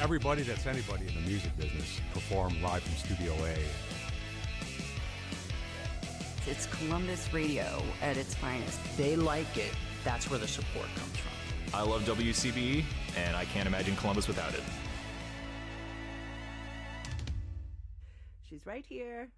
everybody that's anybody in the music business perform live from Studio A. It's Columbus radio at its finest. They like it. That's where the support comes from. I love WCBE, and I can't imagine Columbus without it. She's right here,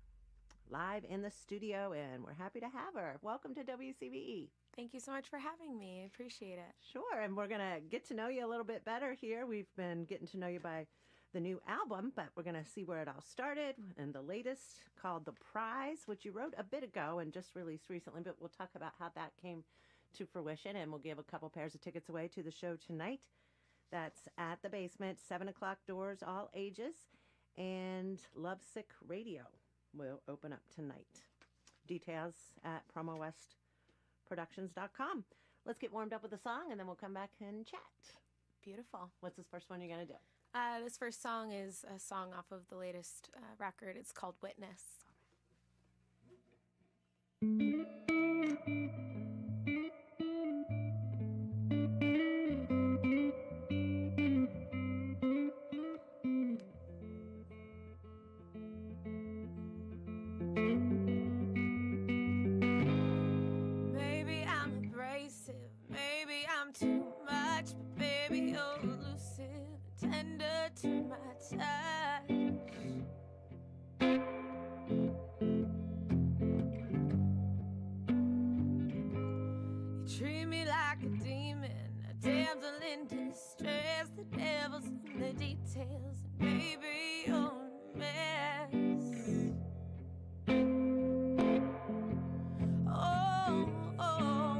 live in the studio, and we're happy to have her. Welcome to WCBE. Thank you so much for having me. I appreciate it. Sure, and we're going to get to know you a little bit better here. We've been getting to know you by the new album, but we're going to see where it all started, and the latest called The Prize, which you wrote a bit ago and just released recently, but we'll talk about how that came to fruition, and we'll give a couple pairs of tickets away to the show tonight. That's at the Basement, 7 o'clock doors, all ages, and Lovesick Radio will open up tonight. Details at promowestproductions.com. Let's get warmed up with a song, and then we'll come back and chat. Beautiful. What's this first one you're going to do? This first song is a song off of the latest record. It's called Witness. Maybe I'm abrasive, maybe I'm too much, but baby you're elusive, tender to my touch. You treat me like a demon, a damsel in distress. The devil's in the details, and baby you're a mess. Oh, oh.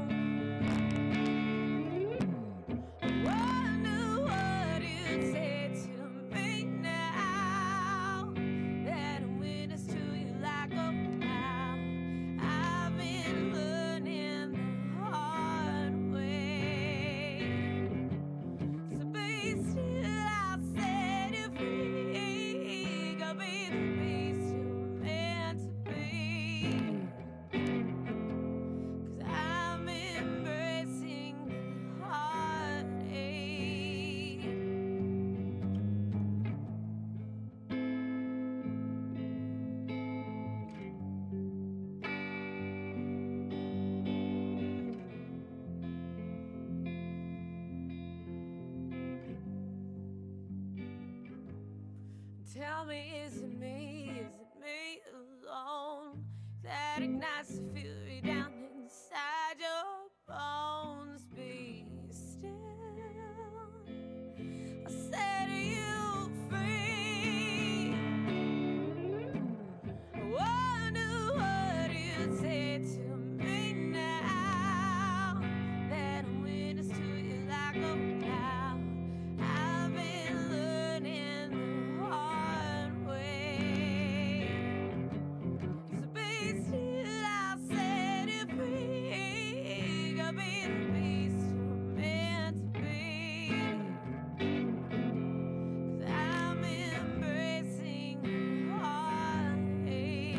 I wonder what you'd say to me now that I'm witness to you like oh now. I've been learning the hard way. So be still, I'll set you free. Go be the beast you're meant to be. 'Cause I'm embracing the heartache. Tell me, is it me alone that ignites the fury down inside your bones? Be still, I'll set you free. I wonder what you'd say to me now that I'm witness to you like oh now. I've been learning the hard way. So be still, I'll set you free. Go be the beast you're meant to be. 'Cause I'm embracing the heartache.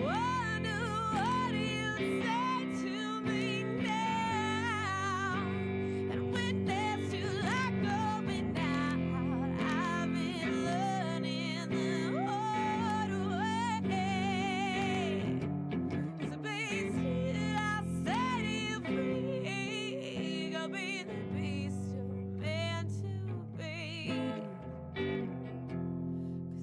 Wonder what you'd say to me now, and witness to like going out. I've been learning the hard way. So be still, I'll set you free. Go be the beast you're meant to be.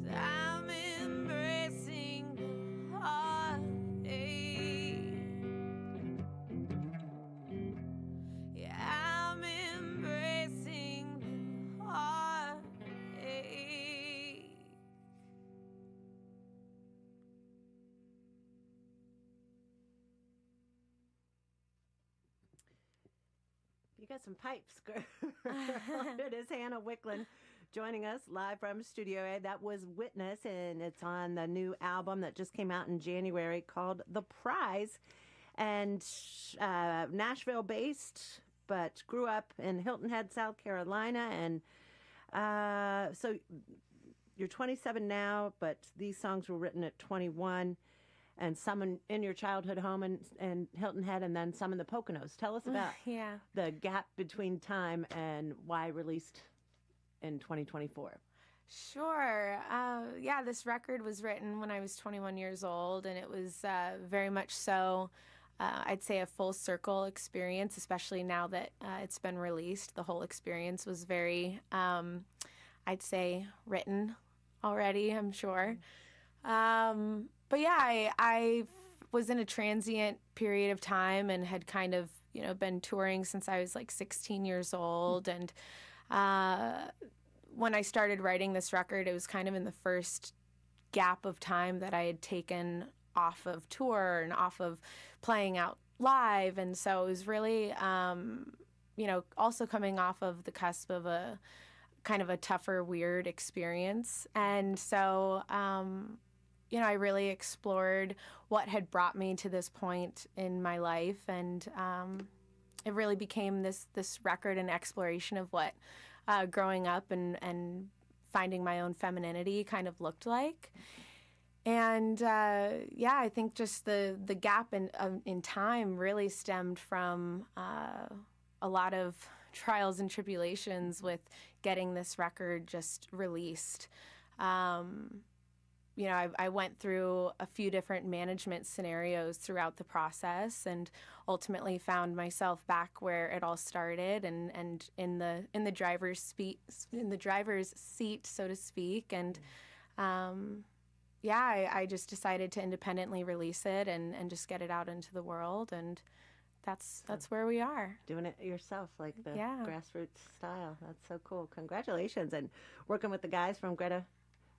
'Cause I'm embracing the heartache. Yeah, I'm embracing the heartache. You got some pipes, girl. It is Hannah Wicklund joining us live from Studio A. That was Witness, and it's on the new album that just came out in January called The Prize. And Nashville-based, but grew up in Hilton Head, South Carolina. And so you're 27 now, but these songs were written at 21. and some in your childhood home in Hilton Head, and then some in the Poconos. Tell us about Yeah. the gap between time and why released in 2024. Sure. Yeah, this record was written when I was 21 years old, and it was very much so, I'd say, a full circle experience, especially now that it's been released. The whole experience was very, I'd say, written already, I'm sure. But yeah, I was in a transient period of time and had kind of, been touring since I was like 16 years old. And when I started writing this record, it was kind of in the first gap of time that I had taken off of tour and off of playing out live. And so it was really, also coming off of the cusp of a kind of a tougher, weird experience. And so, I really explored what had brought me to this point in my life. And it really became this record and exploration of what growing up and finding my own femininity kind of looked like. And I think just the gap in time really stemmed from a lot of trials and tribulations with getting this record just released. I went through a few different management scenarios throughout the process, and ultimately found myself back where it all started, and in the driver's seat, so to speak. And I just decided to independently release it and just get it out into the world, and that's where we are. Doing it yourself, like the Yeah. grassroots style. That's so cool. Congratulations. And working with the guys from Greta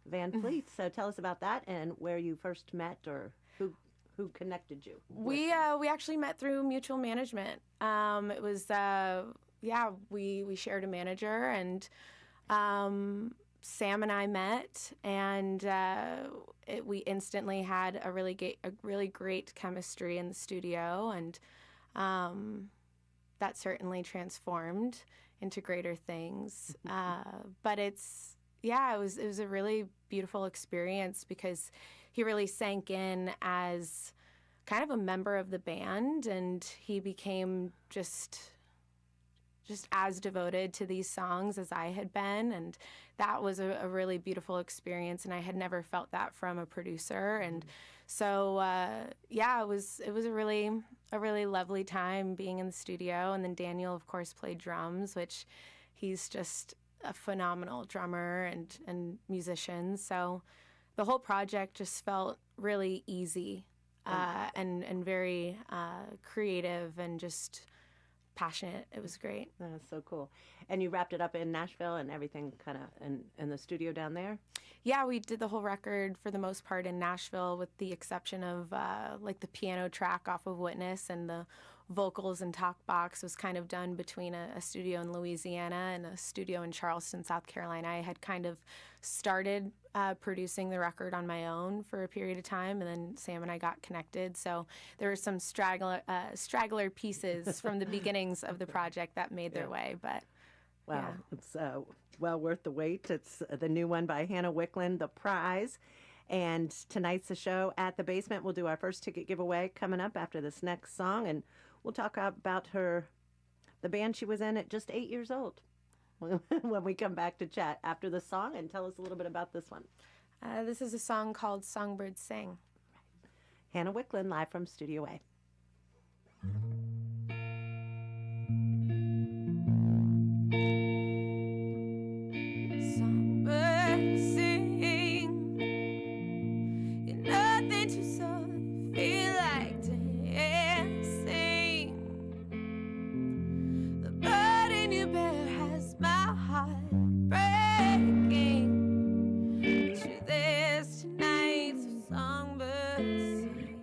Van Fleet. So tell us about that and where you first met, or who connected you. We actually met through mutual management. It was we shared a manager, and Sam and I met, and we instantly had a really great chemistry in the studio, and that certainly transformed into greater things. But it was a really beautiful experience because he really sank in as kind of a member of the band, and he became just as devoted to these songs as I had been, and that was a really beautiful experience, and I had never felt that from a producer. And so it was a really lovely time being in the studio. And then Daniel, of course, played drums, which he's just a phenomenal drummer and musician. So the whole project just felt really easy and very creative and just passionate. It was great. That's so cool. And you wrapped it up in Nashville and everything kind of in the studio down there? Yeah, we did the whole record for the most part in Nashville, with the exception of like the piano track off of Witness, and the vocals and talk box was kind of done between a studio in Louisiana and a studio in Charleston, South Carolina. I had kind of started producing the record on my own for a period of time, and then Sam and I got connected. So there were some straggler pieces from the beginnings of the project that made their way. But wow, it's well worth the wait. It's the new one by Hannah Wicklund, The Prize. And tonight's the show at the Basement. We'll do our first ticket giveaway coming up after this next song, and we'll talk about the band she was in at just 8 years old when we come back to chat after the song. And tell us a little bit about this one. This is a song called Songbirds Sing. Hannah Wicklund, live from Studio A. Songbirds sing, you're nothing too soft, feel like dancing. The bird in your bed has my heart breaking. Truth is tonight, so songbirds sing.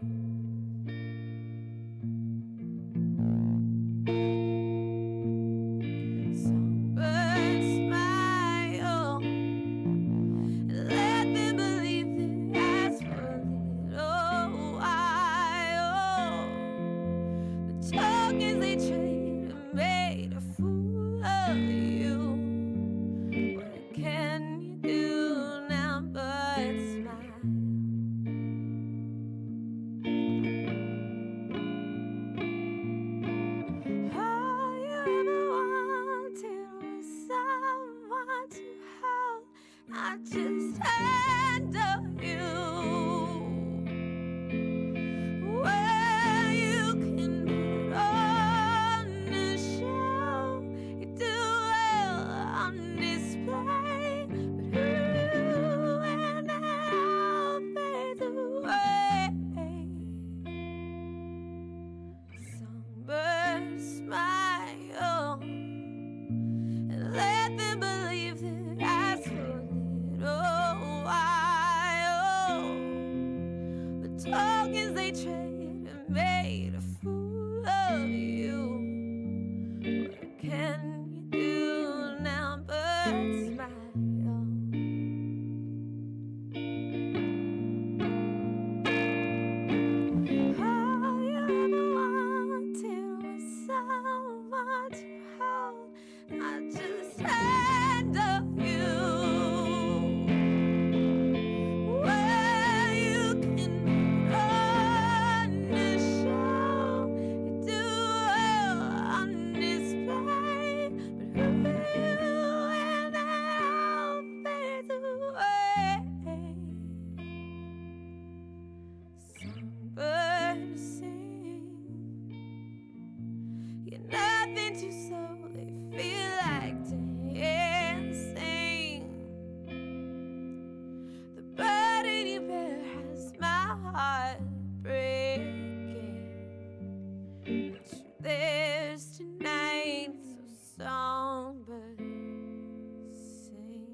nothing to slowly feel like dancing. The burden you bear has my heart breaking. The truth is tonight, so songbird sing.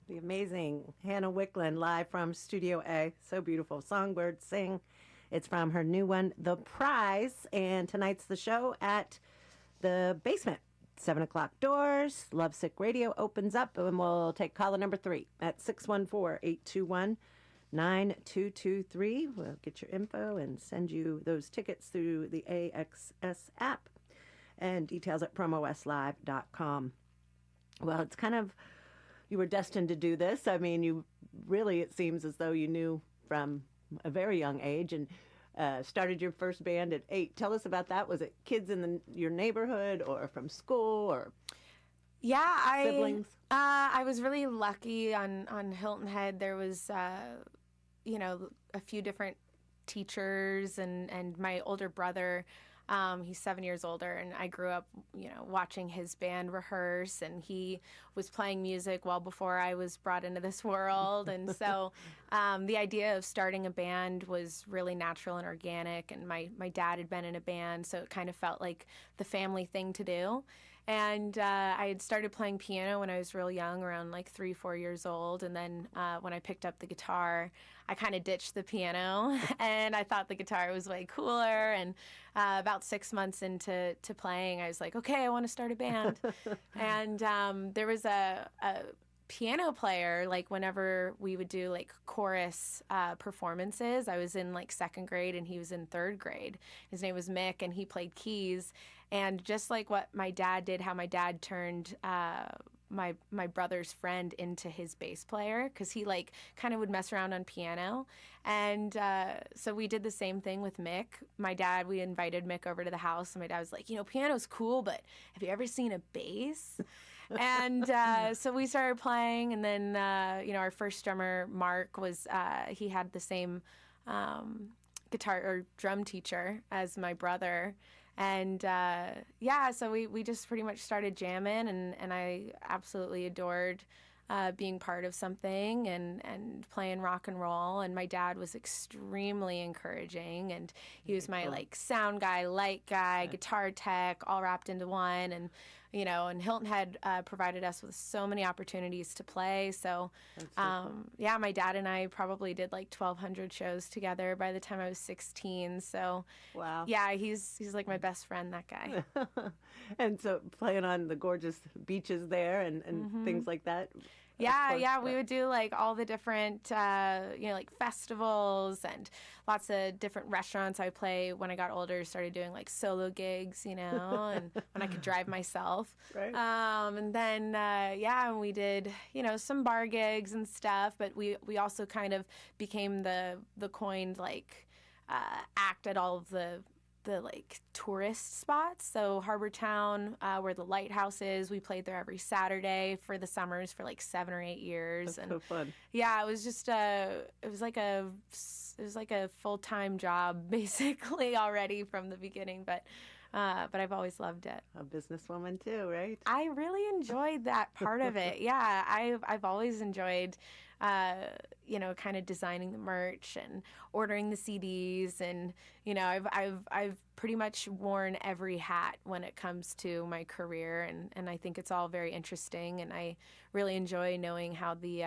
The amazing Hannah Wicklund live from Studio A. So beautiful. Songbird Sing. It's from her new one, The Prize. And tonight's the show at the basement. 7 o'clock doors. Lovesick Radio opens up, and we'll take caller number 3 at 614-821-9223. We'll get your info and send you those tickets through the AXS app. And details at promoslive.com. Well, it's kind of, you were destined to do this. I mean, you really, it seems as though you knew from a very young age and started your first band at 8. Tell us about that. Was it kids in your neighborhood or from school or siblings? I was really lucky on Hilton Head. There was, a few different teachers and my older brother. He's 7 years older, and I grew up, watching his band rehearse, and he was playing music well before I was brought into this world. And so the idea of starting a band was really natural and organic, and my dad had been in a band, so it kind of felt like the family thing to do. And I had started playing piano when I was real young, around like 3-4 years old. And then when I picked up the guitar, I kind of ditched the piano and I thought the guitar was way cooler. And about 6 months into playing, I was like, okay, I want to start a band. And there was a piano player, like whenever we would do like chorus performances. I was in like 2nd grade and he was in 3rd grade. His name was Mick, and he played keys. And just like what my dad did, how my dad turned my brother's friend into his bass player, because he like kind of would mess around on piano. And so we did the same thing with Mick. We invited Mick over to the house, and my dad was like, piano's cool, but have you ever seen a bass? And so we started playing, and then, our first drummer, Mark, he had the same guitar or drum teacher as my brother. And so we just pretty much started jamming, and I absolutely adored being part of something and playing rock and roll. And my dad was extremely encouraging, and he was my like sound guy, light guy, guitar tech, all wrapped into one. And and Hilton Head provided us with so many opportunities to play. So, my dad and I probably did like 1,200 shows together by the time I was 16. So, wow. Yeah, he's like my best friend, that guy. And so playing on the gorgeous beaches there and things like that. Yeah, we would do like all the different, like festivals and lots of different restaurants. I play when I got older, started doing like solo gigs, and when I could drive myself. Right. And then, we did, some bar gigs and stuff, but we also kind of became the coined like act at all of the like tourist spots. So Harbor Town, where the lighthouse is, we played there every Saturday for the summers for like 7 or 8 years. That's so fun. Yeah, it was just it was like a full-time job basically already from the beginning, but I've always loved it. A businesswoman too, right? I really enjoyed that part of it. Yeah, I've always enjoyed kind of designing the merch and ordering the CDs, and I've pretty much worn every hat when it comes to my career, and I think it's all very interesting, and I really enjoy knowing how the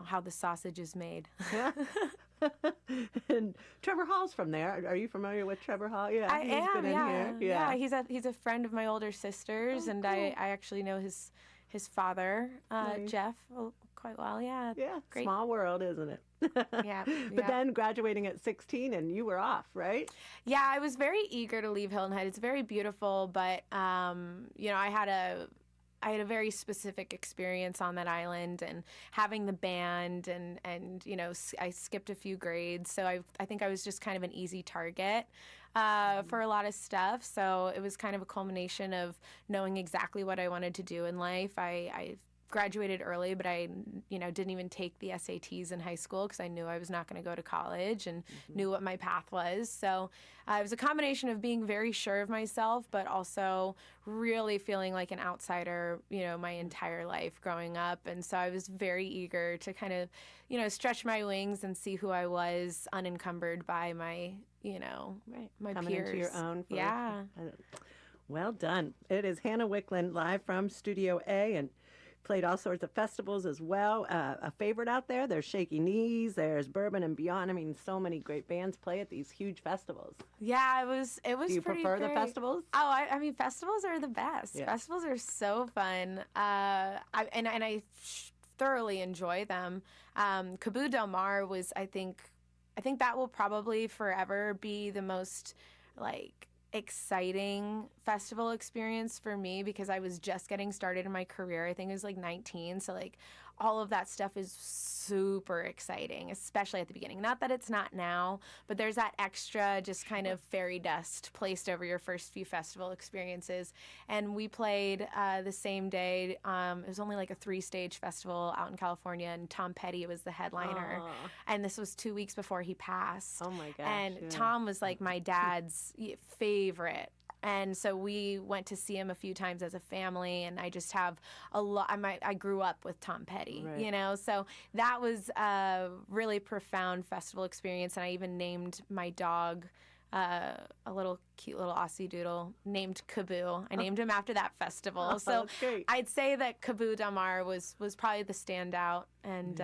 how the sausage is made. And Trevor Hall's from there. Are you familiar with Trevor Hall? Yeah, I am. Been in here. Yeah. He's a friend of my older sister's, and cool. I actually know his father, nice. Jeff, quite well. Yeah. Yeah. Great. Small world, isn't it? Yeah. But then graduating at 16, and you were off, right? Yeah, I was very eager to leave Hilton Head. It's very beautiful, but I had a very specific experience on that island, and having the band, and I skipped a few grades, so I think I was just kind of an easy target for a lot of stuff. So it was kind of a culmination of knowing exactly what I wanted to do in life. I graduated early, but I, didn't even take the SATs in high school because I knew I was not going to go to college and knew what my path was. So it was a combination of being very sure of myself, but also really feeling like an outsider, my entire life growing up. And so I was very eager to kind of, stretch my wings and see who I was unencumbered by my, my Coming peers. into your own. Yeah. Well done. It is Hannah Wicklund live from Studio A, and played all sorts of festivals as well. A favorite out there, there's Shaky Knees, there's Bourbon and Beyond. I mean, so many great bands play at these huge festivals. Yeah, it was Do you pretty prefer great. the festivals? Oh, I mean, festivals are the best. Yeah. Festivals are so fun. I thoroughly enjoy them. Cabo Del Mar was, I think that will probably forever be the most, exciting festival experience for me because I was just getting started in my career. I think I was 19, so all of that stuff is super exciting, especially at the beginning. Not that it's not now, but there's that extra just kind of fairy dust placed over your first few festival experiences. And we played the same day. It was only a 3-stage festival out in California, and Tom Petty was the headliner. Aw. And this was 2 weeks before he passed. Oh my gosh. And yeah. Tom was my dad's favorite. And so we went to see him a few times as a family, and I just have a lot. I grew up with Tom Petty, Right. So that was a really profound festival experience. And I even named my dog a cute little Aussie doodle named Cabo. I named him after that festival. Oh, So that's great. I'd say that Cabo Del Mar was probably the standout, and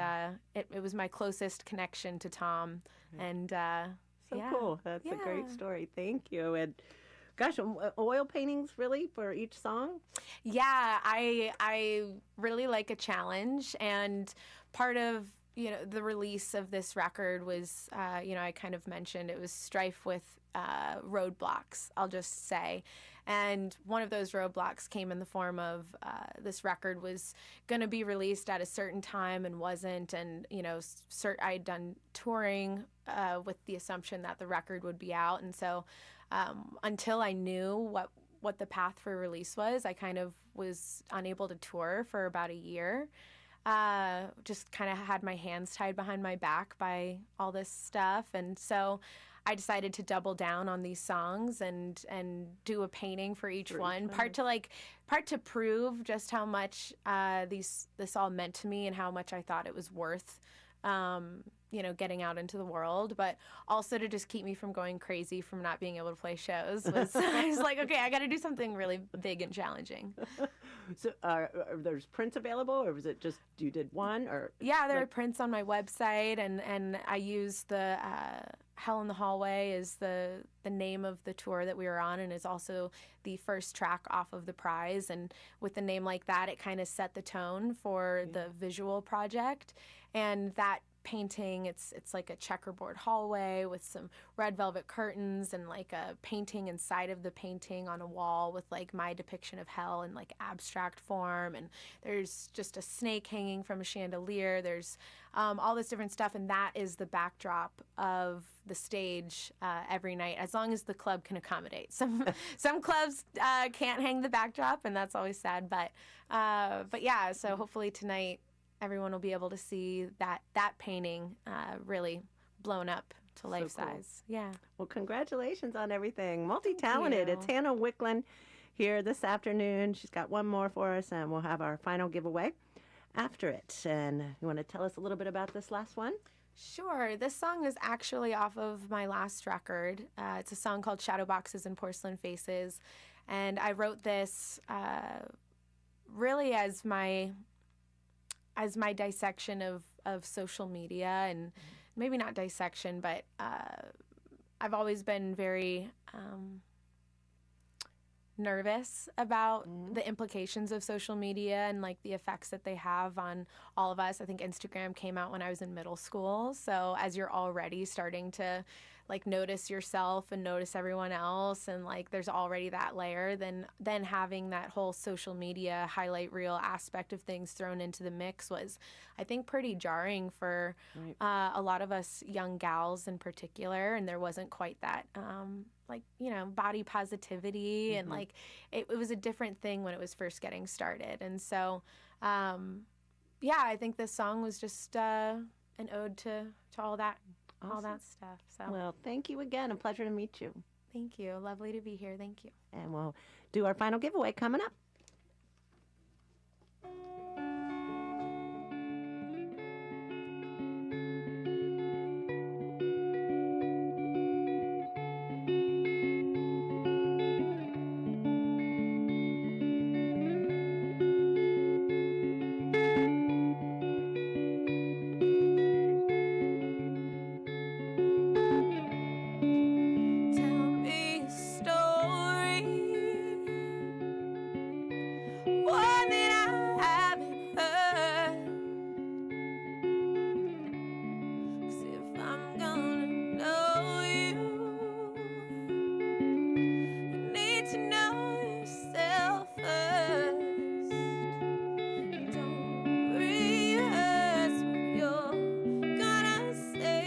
it was my closest connection to Tom. And So yeah. cool. That's a great Yeah. story. Thank you. And gosh, oil paintings really for each song? Yeah, I really like a challenge, and part of the release of this record was I kind of mentioned it was strife with roadblocks, I'll just say. And one of those roadblocks came in the form of this record was going to be released at a certain time and wasn't. And, I'd done touring with the assumption that the record would be out. And so until I knew what the path for release was, I kind of was unable to tour for about a year. Just kind of had my hands tied behind my back by all this stuff. And so I decided to double down on these songs and do a painting for each one. Part to prove just how much this all meant to me and how much I thought it was worth getting out into the world, but also to just keep me from going crazy from not being able to play shows. I was okay, I got to do something really big and challenging. So there's prints available, or was it just you did one? Or yeah, there are prints on my website, and I use the Hell in the Hallway is the name of the tour that we were on, and is also the first track off of The Prize. And with a name like that, it kind of set the tone for the visual project. And that painting, it's like a checkerboard hallway with some red velvet curtains and a painting inside of the painting on a wall with my depiction of hell in abstract form, and there's just a snake hanging from a chandelier. There's all this different stuff, and that is the backdrop of the stage every night, as long as the club can accommodate. Some clubs can't hang the backdrop, and that's always sad, but yeah, so hopefully tonight everyone will be able to see that painting really blown up to life cool. size. Yeah. Well, congratulations on everything. Multi-talented. you. It's Hannah Wicklund here this afternoon. She's got one more for us, and we'll have our final giveaway after it. And you want to tell us a little bit about this last one? Sure. This song is actually off of my last record. It's a song called Shadow Boxes and Porcelain Faces. And I wrote this really as my dissection of social media, and maybe not dissection, but I've always been very nervous about the implications of social media and the effects that they have on all of us. I think Instagram came out when I was in middle school, so as you're already starting to notice yourself and notice everyone else, and there's already that layer, then having that whole social media highlight reel aspect of things thrown into the mix was, I think, pretty jarring for a lot of us young gals in particular. And there wasn't quite that body positivity, and it was a different thing when it was first getting started. And so Yeah, I think this song was just an ode to all that stuff. So Well, thank you again. A pleasure to meet you. thank you. Lovely to be here. Thank you. And we'll do our final giveaway coming up. Tell me a story, one that I haven't heard. 'Cause if I'm gonna know you, you need to know yourself first. Don't rehearse what you're gonna say,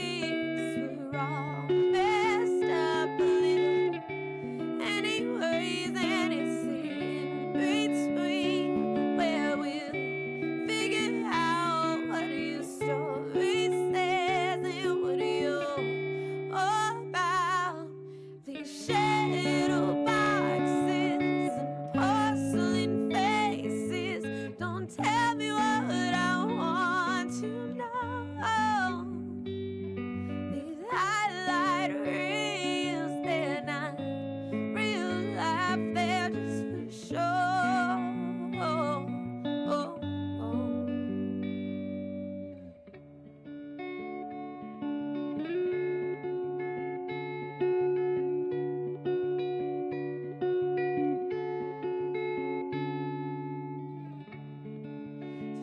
'cause we're all messed up a little. Anyways, and it's in between where we'll figure out what your story says and what you're all about. These shadow boxes and porcelain faces don't tell me what I want to know. These highlight reels, they're not real life, they're just for show.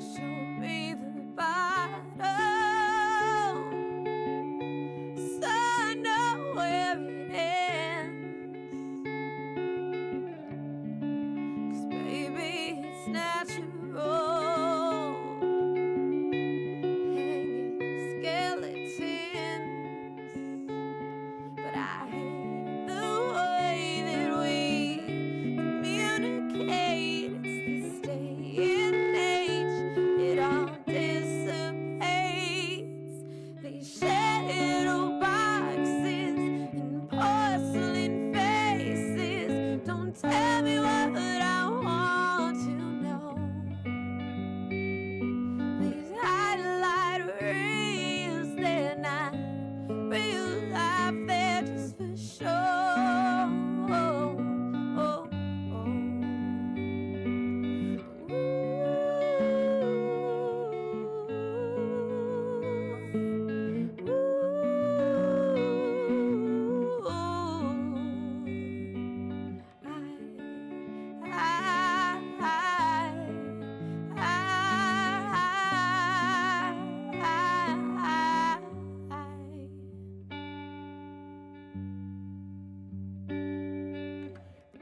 So show me the bottom, so I know where it ends. 'Cause baby, it's natural, hanging skeletons. But I hate the way that we communicate. It's this day and age, it all dissipates. These shadow boxes and porcelain faces don't tell me what I want to know. These highlight reels, they're not real life, they're just for show.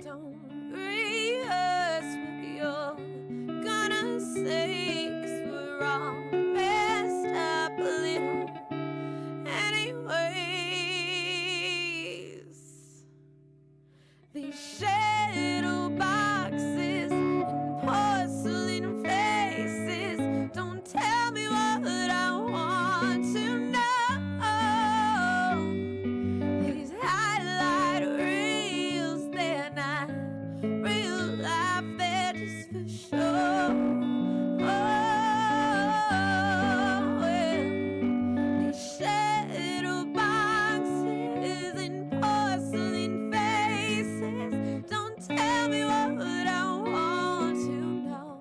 Don't rehearse what you're gonna say, 'cause we're all messed up a little. Anyways, these shadow boxes and porcelain faces don't tell me what I want to know. These highlight reels, they're not real life, they're just for show. These shadow boxes and porcelain faces don't tell me what I want to know.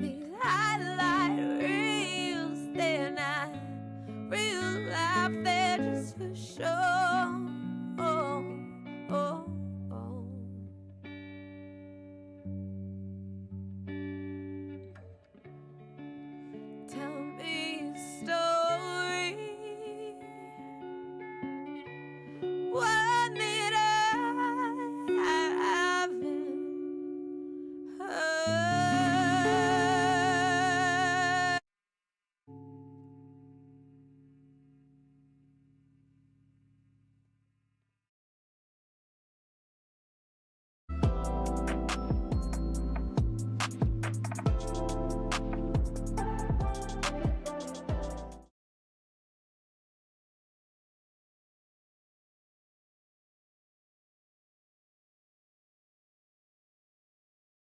These highlight reels, they're not real life, they're just for show.